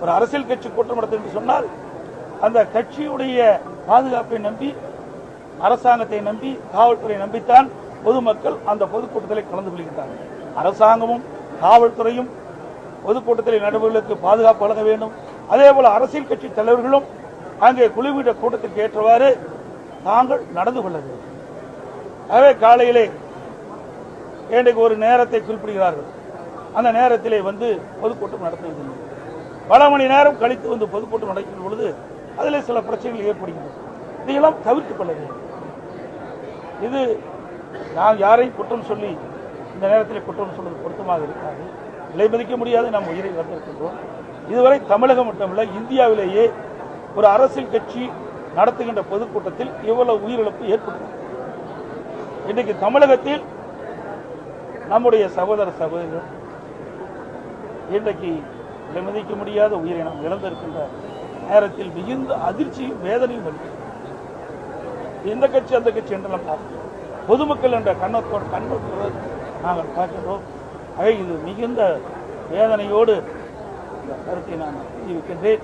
ஒரு அரசியல் கட்சி கூட்டம் நடத்தும் என்று சொன்னால் அந்த கட்சியுடைய பாதுகாப்பை நம்பி, அரசாங்கத்தை நம்பி, காவல்துறையை நம்பித்தான் பொதுமக்கள் அந்த பொதுக்கூட்டத்தில் கலந்து கொள்கின்றனர். அரசாங்கமும் காவல்துறையும் பொதுக்கூட்டத்தில் நடைபெறுவதற்கு பாதுகாப்பு வழங்க வேண்டும். அதேபோல அரசியல் கட்சி தலைவர்களும் அங்கே குழுவிட கூட்டத்திற்கு ஏற்றவாறு தாங்கள் நடந்து கொள்ள வேண்டும். ஆகவே காலையிலே இன்றைக்கு ஒரு நேரத்தை குறிப்பிடுகிறார்கள். அந்த நேரத்திலே வந்து பொதுக்கூட்டம் நடத்துவதில்லை. பல மணி நேரம் கழித்து வந்து பொதுக்கூட்டம் நடக்கும் பொழுது அதில் சில பிரச்சனைகள் ஏற்படுகின்றன. இதையெல்லாம் தவிர்த்துக் கொள்ள வேண்டும். இது நான் யாரையும் குற்றம் சொல்லி இந்த நேரத்தில் குற்றம் சொல்வது பொருத்தமாக இருக்காது. விலை மதிக்க முடியாது நாம் உயிரை வந்திருக்கின்றோம். இதுவரை தமிழகம் மட்டுமல்ல, இந்தியாவிலேயே ஒரு அரசியல் கட்சி நடத்துகின்ற பொதுக்கூட்டத்தில் இவ்வளவு உயிரிழப்பு ஏற்பட்டது. இன்றைக்கு தமிழகத்தில் நம்முடைய சகோதர சகோதரிகள் இன்றைக்கு விலை மதிக்க முடியாத உயிரை நாம் இழந்திருக்கின்ற நேரத்தில் மிகுந்த அதிர்ச்சியும் வேதனையும் வருகிறது. எந்த கட்சி அந்த கட்சி என்றெல்லாம் பார்க்கிறோம். பொதுமக்கள் என்ற கண்ணோட்டத்தோடு நாங்கள் பார்க்கிறோம். ஆக இது மிகுந்த வேதனையோடு இந்த கருத்தை நான் தெரிவிக்கின்றேன்.